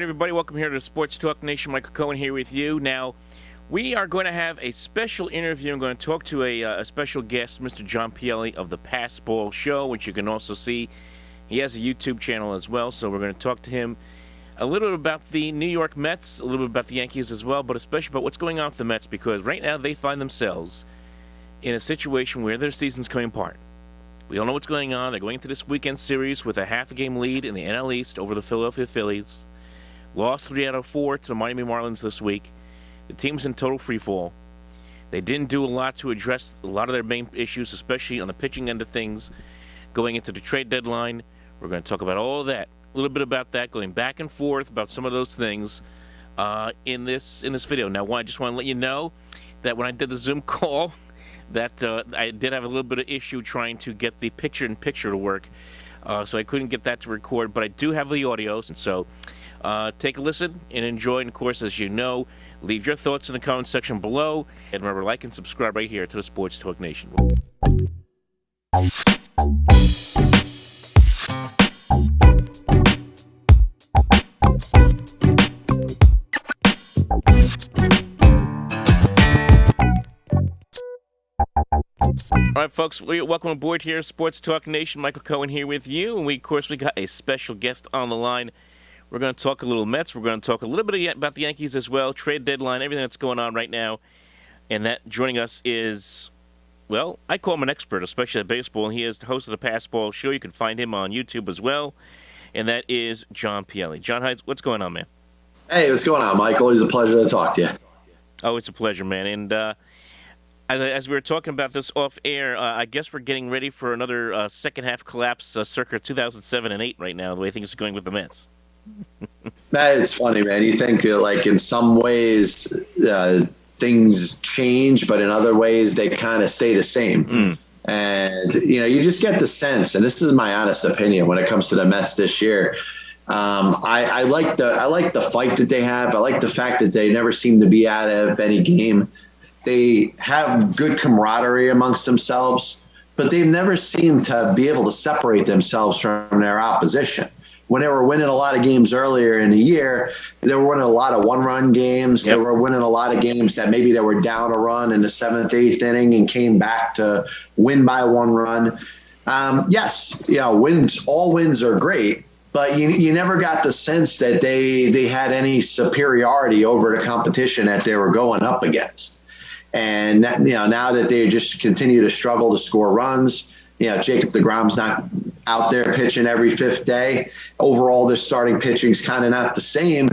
everybody. Welcome here to Sports Talk Nation. Michael Cohen here with you. Now, we are going to have a special interview. I'm going to talk to a special guest, Mr. John Pielli of the Pass Ball Show, which you can also see. He has a YouTube channel as well, so we're going to talk to him a little bit about the New York Mets, a little bit about the Yankees as well, but especially about what's going on with the Mets, because right now they find themselves in a situation where their season's coming apart. We all know what's going on. They're going into this weekend series with a half-a-game lead in the NL East over the Philadelphia Phillies. Lost 3 out of 4 to the Miami Marlins this week. The team's in total freefall. They didn't do a lot to address a lot of their main issues, especially on the pitching end of things, going into the trade deadline. We're going to talk about all of that, a little bit about that, going back and forth about some of those things in this video. Now, I just want to let you know that when I did the Zoom call, that I did have a little bit of issue trying to get the picture-in-picture to work, so I couldn't get that to record, but I do have the audio, and so take a listen and enjoy. And of course, as you know, leave your thoughts in the comment section below, and remember, like and subscribe right here to the Sports Talk Nation. All right, folks, welcome aboard here, Sports Talk Nation. Michael Cohen here with you, and we got a special guest on the line. We're going to talk a little Mets. We're going to talk a little bit about the Yankees as well, trade deadline, everything that's going on right now. And that joining us is, well, I call him an expert, especially at baseball, and he is the host of the Pass Ball Show. You can find him on YouTube as well, and that is John Pielli. John, what's going on, man? Hey, what's going on, Michael? It's a pleasure to talk to you. Oh, it's a pleasure, man. And as we were talking about this off air, I guess we're getting ready for another second half collapse circa 2007 and 8 right now, the way things are going with the Mets. It's funny, man. You think like in some ways things change, but in other ways they kind of stay the same. And you just get the sense, and this is my honest opinion when it comes to the Mets this year. I like the fight that they have. I like the fact that they never seem to be out of any game. They have good camaraderie amongst themselves, but they've never seemed to be able to separate themselves from their opposition. When they were winning a lot of games earlier in the year, they were winning a lot of one-run games. Yep. They were winning a lot of games that maybe they were down a run in the 7th, 8th inning and came back to win by 1 run. Yes, all wins are great, but you never got the sense that they had any superiority over the competition that they were going up against. And now that they just continue to struggle to score runs, Jacob deGrom's not out there pitching every 5th day. Overall, their starting pitching's kind of not the same.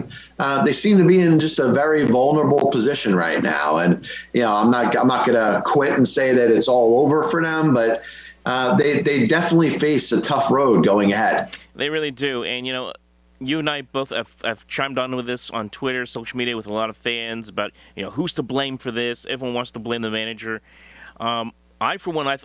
They seem to be in just a very vulnerable position right now. And I'm not going to quit and say that it's all over for them, but they definitely face a tough road going ahead. They really do. And you and I both have chimed on with this on Twitter, social media, with a lot of fans about who's to blame for this. Everyone wants to blame the manager. For one,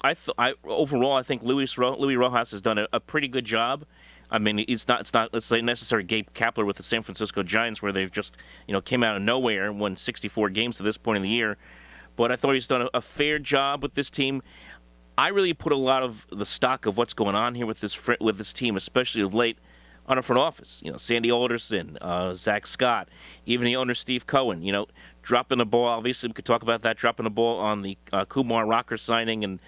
overall I think Luis Rojas has done a pretty good job. I mean, it's not let's say necessarily Gabe Kapler with the San Francisco Giants, where they've just came out of nowhere and won 64 games to this point in the year. But I thought he's done a fair job with this team. I really put a lot of the stock of what's going on here with this team, especially of late, on the front office. Sandy Alderson, Zach Scott, even the owner Steve Cohen, dropping the ball. Obviously, we could talk about that, dropping the ball on the Kumar Rocker signing, and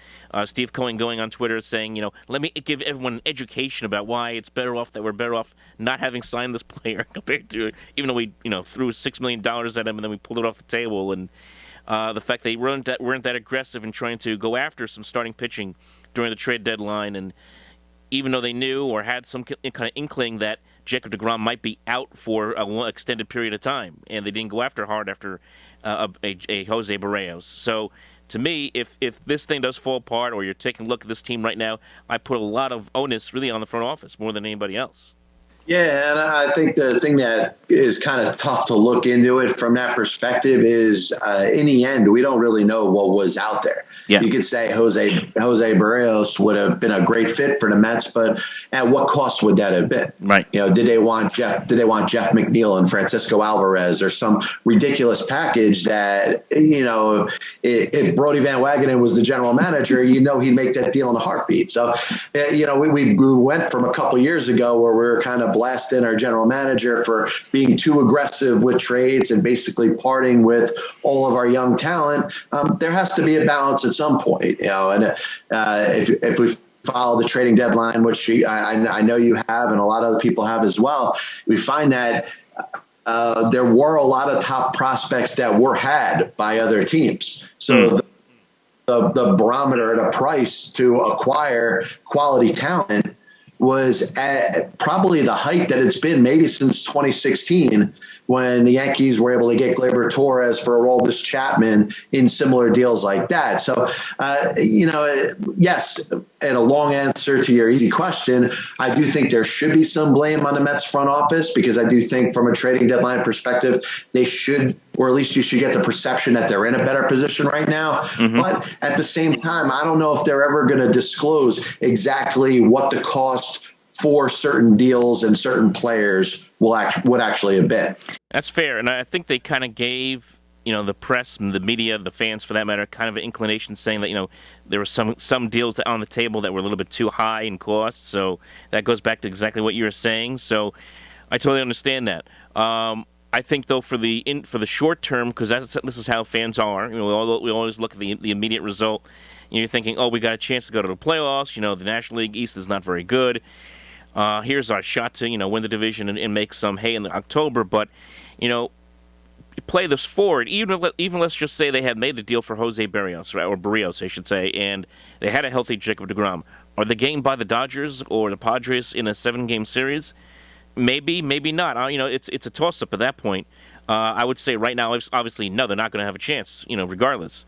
Steve Cohen going on Twitter saying, let me give everyone an education about why it's better off that we're better off not having signed this player compared to, even though we, threw $6 million at him and then we pulled it off the table. And the fact they weren't that aggressive in trying to go after some starting pitching during the trade deadline. And even though they knew or had some kind of inkling that Jacob deGrom might be out for a long, extended period of time, and they didn't go hard after a Jose Barrios. So, to me, if this thing does fall apart, or you're taking a look at this team right now, I put a lot of onus really on the front office more than anybody else. Yeah, and I think the thing that is kind of tough to look into it from that perspective is, in the end, we don't really know what was out there. Yeah. You could say Jose Barrios would have been a great fit for the Mets, but at what cost would that have been? Right. Did they want Jeff McNeil and Francisco Alvarez, or some ridiculous package that, if Brody Van Wagenen was the general manager, he'd make that deal in a heartbeat. So, we went from a couple years ago where we were kind of blasting our general manager for being too aggressive with trades and basically parting with all of our young talent. There has to be a balance at some point, and if we follow the trading deadline, which I know you have and a lot of other people have as well, we find that there were a lot of top prospects that were had by other teams. So the barometer and a price to acquire quality talent was at probably the height that it's been maybe since 2016, when the Yankees were able to get Gleyber Torres for Aroldis Chapman in similar deals like that. So, yes, and a long answer to your easy question, I do think there should be some blame on the Mets front office, because I do think from a trading deadline perspective, they should, or at least you should get the perception that they're in a better position right now. But at the same time, I don't know if they're ever going to disclose exactly what the cost for certain deals and certain players would actually have been. That's fair, and I think they kind of gave the press and the media, the fans for that matter, kind of an inclination, saying that there were some deals that on the table that were a little bit too high in cost. So that goes back to exactly what you were saying. So I totally understand that. I think though for the short term, because this is how fans are. We always look at the immediate result. You're thinking, oh, we got a chance to go to the playoffs. The National League East is not very good. Here's our shot to win the division and make some hay in October. But play this forward. Even let's just say they had made a deal for Jose Berrios, right, or Berrios, I should say, and they had a healthy Jacob deGrom. Are they gained by the Dodgers or the Padres in a 7-game series? Maybe, maybe not. It's a toss-up at that point. I would say right now, obviously, no, they're not going to have a chance. Regardless,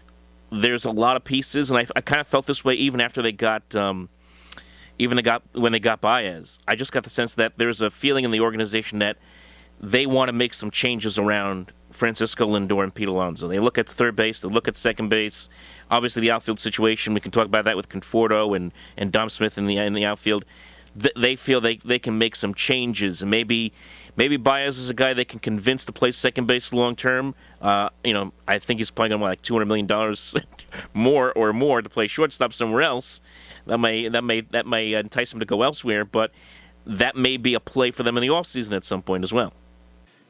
there's a lot of pieces, and I kind of felt this way even after they got. When they got Baez, I just got the sense that there's a feeling in the organization that they want to make some changes around Francisco Lindor and Pete Alonso. They look at third base, they look at second base. Obviously, the outfield situation, we can talk about that with Conforto and Dom Smith in the outfield. They feel they can make some changes, and maybe Baez is a guy they can convince to play second base long term. I think he's probably going to $200 million more to play shortstop somewhere else. That may entice him to go elsewhere, but that may be a play for them in the offseason at some point as well.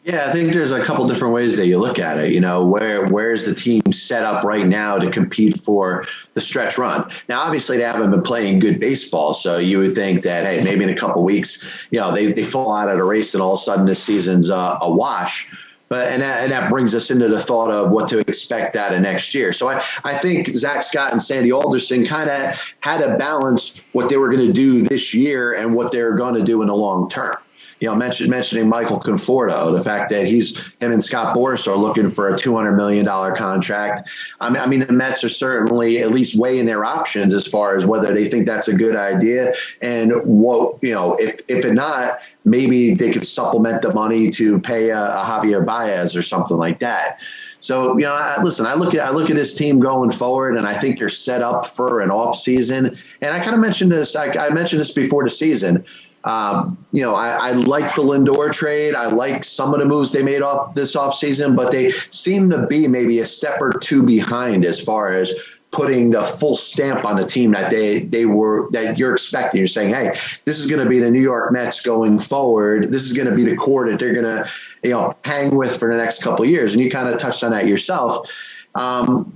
Yeah, I think there's a couple different ways that you look at it. Where is the team set up right now to compete for the stretch run? Now, obviously, they haven't been playing good baseball, so you would think that, hey, maybe in a couple weeks, they fall out of the race and all of a sudden this season's a wash. And that brings us into the thought of what to expect out of next year. So I think Zach Scott and Sandy Alderson kind of had to balance what they were going to do this year and what they were going to do in the long term. Mentioning Michael Conforto, the fact that him and Scott Boras are looking for a $200 million contract. I mean, the Mets are certainly at least weighing their options as far as whether they think that's a good idea. And if not, maybe they could supplement the money to pay a Javier Baez or something like that. So, listen, I look at this team going forward, and I think they're set up for an off season. And I kind of mentioned this. I mentioned this before the season. I like the Lindor trade. I like some of the moves they made off this offseason, but they seem to be maybe a step or two behind as far as putting the full stamp on the team that that you're expecting. You're saying, hey, this is going to be the New York Mets going forward. This is going to be the core that they're going to, hang with for the next couple of years. And you kind of touched on that yourself. So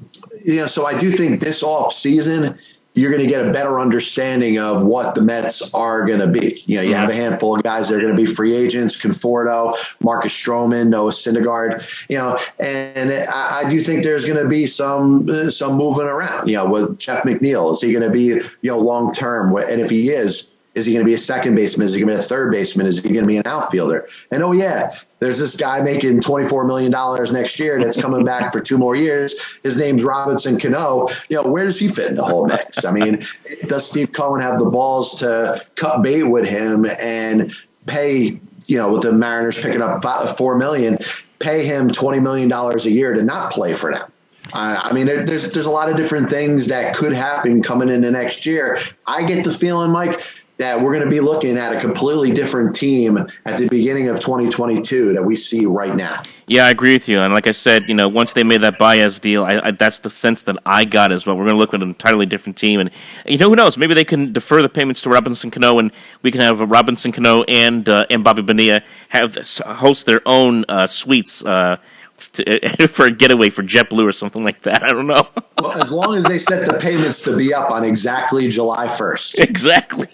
I do think this off season, you're going to get a better understanding of what the Mets are going to be. You have a handful of guys that are going to be free agents: Conforto, Marcus Stroman, Noah Syndergaard. And I do think there's going to be some moving around. With Jeff McNeil, is he going to be long term? And if he is he going to be a second baseman? Is he going to be a third baseman? Is he going to be an outfielder? And there's this guy making $24 million next year that's coming back for 2 more years. His name's Robinson Cano. Where does he fit in the whole mix? I mean, does Steve Cohen have the balls to cut bait with him and pay, with the Mariners picking up $4 million, pay him $20 million a year to not play for them? I mean, there's a lot of different things that could happen coming into next year. I get the feeling, Mike, that we're going to be looking at a completely different team at the beginning of 2022 that we see right now. Yeah, I agree with you. And like I said, once they made that Baez deal, that's the sense that I got as well. We're going to look at an entirely different team. And, who knows? Maybe they can defer the payments to Robinson Cano, and we can have Robinson Cano and Bobby Bonilla host their own suites for a getaway for JetBlue or something like that. I don't know. Well, as long as they set the payments to be up on exactly July 1st. Exactly.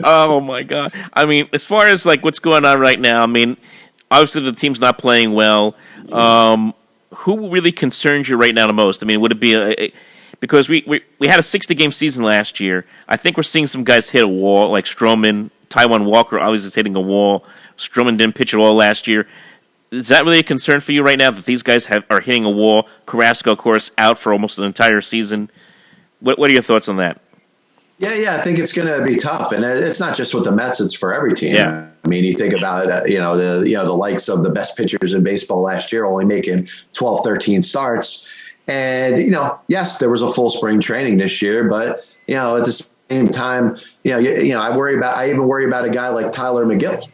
Oh, my God. I mean, as far as like what's going on right now, I mean, obviously the team's not playing well. Who really concerns you right now the most? I mean, would it be because we had a 60-game season last year. I think we're seeing some guys hit a wall, like Stroman. Taijuan Walker always is hitting a wall. Stroman didn't pitch at all last year. Is that really a concern for you right now that these guys are hitting a wall? Carrasco, of course, out for almost an entire season. What are your thoughts on that? Yeah, I think it's going to be tough, and it's not just with the Mets; it's for every team. Yeah. I mean, you think about the likes of the best pitchers in baseball last year, only making 12, 13 starts, and yes, there was a full spring training this year, but at the same time, I even worry about a guy like Tyler McGill.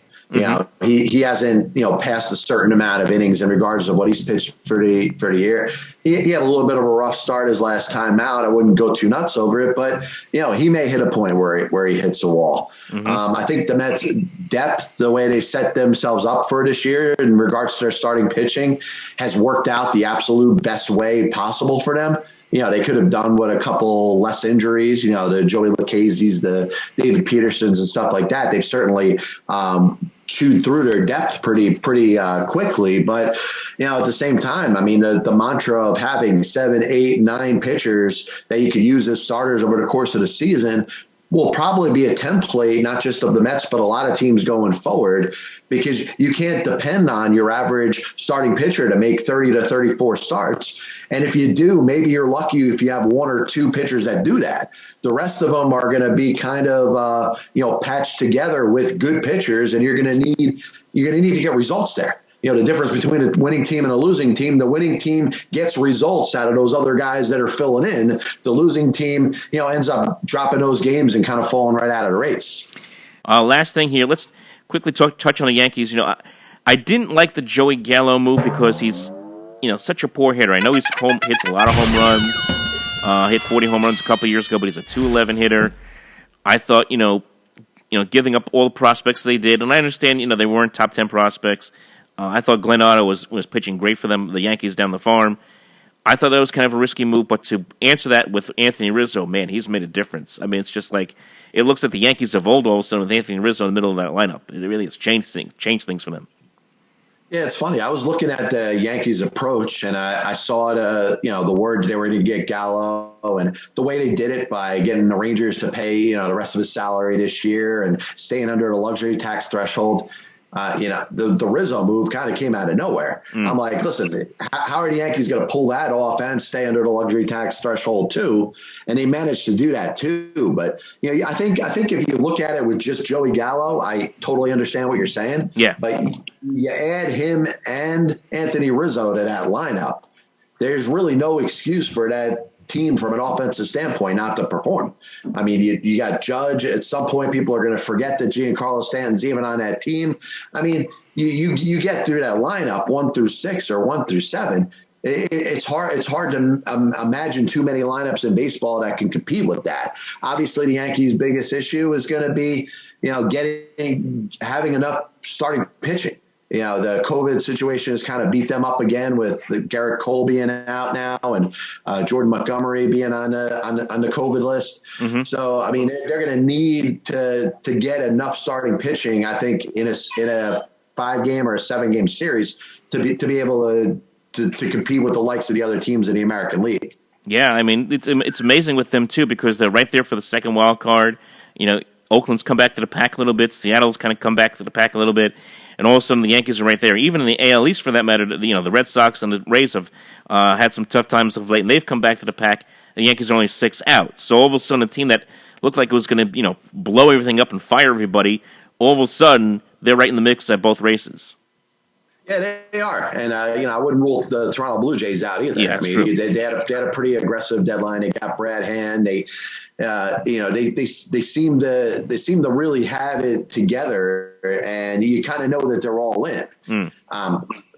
He hasn't passed a certain amount of innings in regards of what he's pitched for the year. He had a little bit of a rough start his last time out. I wouldn't go too nuts over it, but he may hit a point where he hits a wall. I think the Mets' depth, the way they set themselves up for this year in regards to their starting pitching, has worked out the absolute best way possible for them. They could have done with a couple less injuries, the Joey Lucchese's, the David Petersons and stuff like that. They've certainly chewed through their depth pretty quickly. But, at the same time, I mean, the mantra of having 7, 8, 9 pitchers that you could use as starters over the course of the season will probably be a template, not just of the Mets, but a lot of teams going forward, because you can't depend on your average starting pitcher to make 30 to 34 starts. And if you do, maybe you're lucky if you have 1 or 2 pitchers that do that. The rest of them are going to be kind of, patched together with good pitchers, and you're going to need to get results there. The difference between a winning team and a losing team, the winning team gets results out of those other guys that are filling in. The losing team, ends up dropping those games and kind of falling right out of the race. Last thing here, let's quickly touch on the Yankees. I didn't like the Joey Gallo move because he's, such a poor hitter. I know hits a lot of home runs, hit 40 home runs a couple of years ago, but he's a 211 hitter. I thought, giving up all the prospects they did, and I understand, they weren't top 10 prospects. I thought Glenn Otto was pitching great for them, the Yankees down the farm. I thought that was kind of a risky move, but to answer that with Anthony Rizzo, man, he's made a difference. I mean, it's just like, it looks like the Yankees of old all of a sudden with Anthony Rizzo in the middle of that lineup. It really has changed things for them. Yeah, it's funny. I was looking at the Yankees' approach, and I saw the word they were going to get Gallo, and the way they did it by getting the Rangers to pay, the rest of his salary this year and staying under the luxury tax threshold. The Rizzo move kind of came out of nowhere. I'm like, listen, how are the Yankees going to pull that off and stay under the luxury tax threshold too? And they managed to do that too. But I think if you look at it with just Joey Gallo, I totally understand what you're saying. Yeah. But you add him and Anthony Rizzo to that lineup, there's really no excuse for that team from an offensive standpoint not to perform. I mean, you got Judge. At some point, people are going to forget that Giancarlo Stanton's even on that team. I mean, you get through that lineup 1 through 6 or 1 through 7. It's hard to imagine too many lineups in baseball that can compete with that. Obviously, the Yankees' biggest issue is going to be having enough starting pitching. The COVID situation has kind of beat them up again with Garrett Cole being out now and Jordan Montgomery being on the COVID list. Mm-hmm. So, I mean, they're going to need to get enough starting pitching, I think, in a 5-game or a 7-game series to be able to compete with the likes of the other teams in the American League. Yeah, I mean, it's amazing with them, too, because they're right there for the second wild card. Oakland's come back to the pack a little bit. Seattle's kind of come back to the pack a little bit. And all of a sudden, the Yankees are right there. Even in the AL East, for that matter, the Red Sox and the Rays have had some tough times of late, and they've come back to the pack. The Yankees are only 6 out. So all of a sudden, a team that looked like it was going to, blow everything up and fire everybody, all of a sudden, they're right in the mix at both races. Yeah, they are, and I wouldn't rule the Toronto Blue Jays out either. Yeah, I mean, true. they had a pretty aggressive deadline. They got Brad Hand. They seem to really have it together, and you kind of know that they're all in.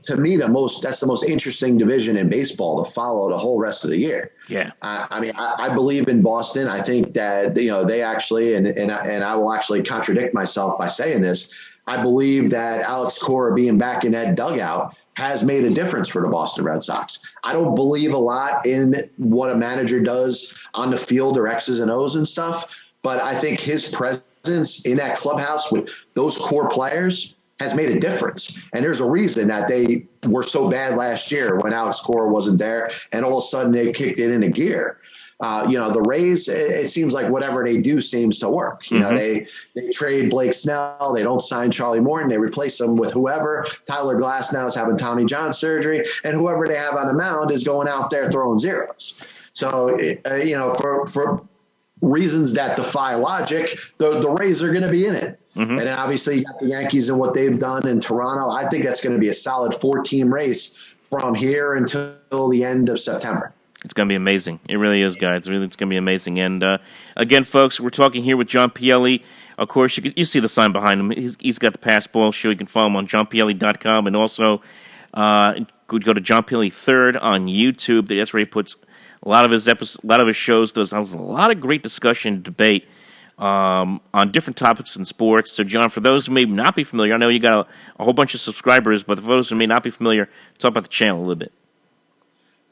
To me, that's the most interesting division in baseball to follow the whole rest of the year. Yeah. I believe in Boston. I think that they actually, and I will actually contradict myself by saying this. I believe that Alex Cora being back in that dugout has made a difference for the Boston Red Sox. I don't believe a lot in what a manager does on the field or X's and O's and stuff, but I think his presence in that clubhouse with those core players has made a difference. And there's a reason that they were so bad last year when Alex Cora wasn't there, and all of a sudden they kicked it into gear. The Rays, it seems like whatever they do seems to work. They trade Blake Snell. They don't sign Charlie Morton. They replace him with whoever. Tyler Glass now is having Tommy John surgery, and whoever they have on the mound is going out there throwing zeros. So, for reasons that defy logic, the Rays are going to be in it. And then obviously you got the Yankees and what they've done in Toronto. I think that's going to be a solid 4-team race from here until the end of September. It's going to be amazing. It really is, guys. It's going to be amazing. And again, folks, we're talking here with John Pielli. Of course, you see the sign behind him. He's got the Passball Show. You can follow him on johnpielli.com. And also, go to John Pielli 3rd on YouTube. That's where he puts a lot of his episodes, a lot of his shows. Does a lot of great discussion and debate on different topics in sports. So, John, for those who may not be familiar, I know you got a whole bunch of subscribers, but for those who may not be familiar, talk about the channel a little bit.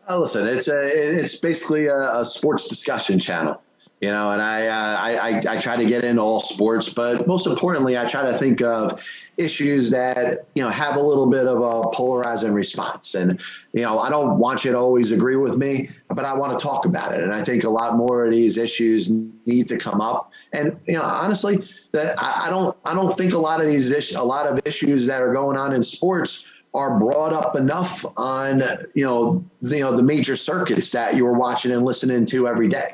Listen, it's basically a sports discussion channel, and I try to get into all sports, but most importantly, I try to think of issues that, have a little bit of a polarizing response. And, I don't want you to always agree with me, but I want to talk about it. And I think a lot more of these issues need to come up. And, honestly, I don't think a lot of issues that are going on in sports are brought up enough on, the major circuits that you were watching and listening to every day.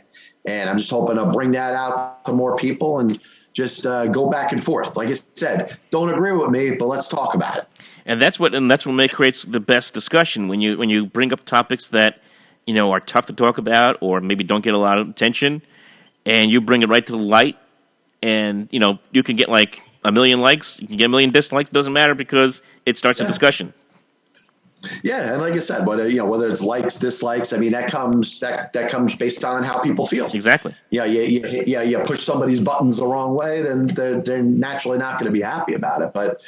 And I'm just hoping to bring that out to more people and just go back and forth. Like I said, don't agree with me, but let's talk about it. And that's what creates the best discussion when you bring up topics that, are tough to talk about or maybe don't get a lot of attention, and you bring it right to the light. And, you can get like 1 million likes, you can get 1 million dislikes, doesn't matter because it starts a discussion. Yeah, and like I said, whether it's likes, dislikes, I mean that comes based on how people feel. Exactly. You push somebody's buttons the wrong way, then they're naturally not going to be happy about it. But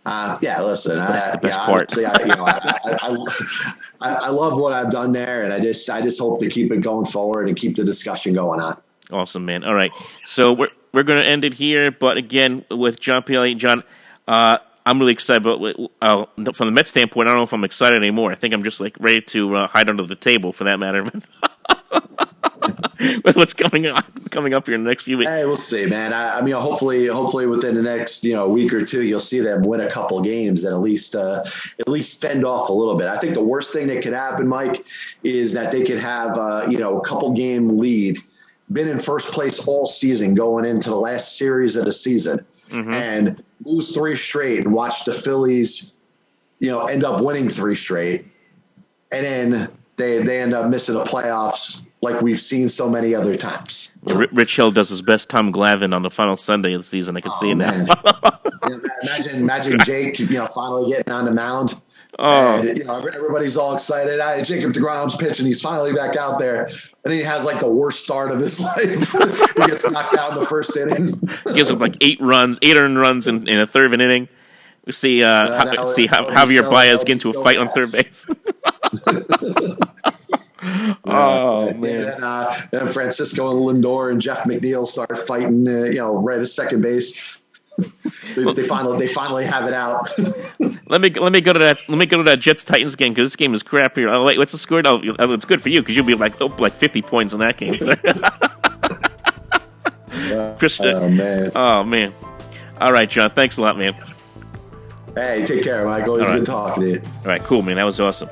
listen, that's the best part. Honestly, I love what I've done there, and I just hope to keep it going forward and keep the discussion going on. Awesome, man. All right, so we're going to end it here, but again, with John Pielli. John, I'm really excited, but from the Mets standpoint, I don't know if I'm excited anymore. I think I'm just like ready to hide under the table, for that matter. With what's coming up here in the next few weeks. Hey, we'll see, man. I mean, hopefully within the next week or two, you'll see them win a couple games and at least fend off a little bit. I think the worst thing that could happen, Mike, is that they could have a couple game lead, been in first place all season going into the last series of the season, and lose 3 straight and watch the Phillies, end up winning 3 straight, and then they end up missing the playoffs like we've seen so many other times. Yeah, Rich Hill does his best Tom Glavine on the final Sunday of the season. I can see it now. Imagine Jake, finally getting on the mound. Oh, and, everybody's all excited. Jacob deGrom's pitching. He's finally back out there. And then he has like the worst start of his life. He gets knocked out in the first inning. He gives up like 8 earned runs in a third of an inning. We see Javier Baez get into a fight on third base. Oh, man. And Francisco Lindor and Jeff McNeil start fighting, right at second base. They finally have it out. Let me go to that Jets Titans game, because this game is crap here. Oh, wait, what's the score? Oh, it's good for you because you'll be like 50 points in that game. Oh man. All right, John. Thanks a lot, man. Hey, take care, Mike. Always good talking to you. All right, cool, man. That was awesome.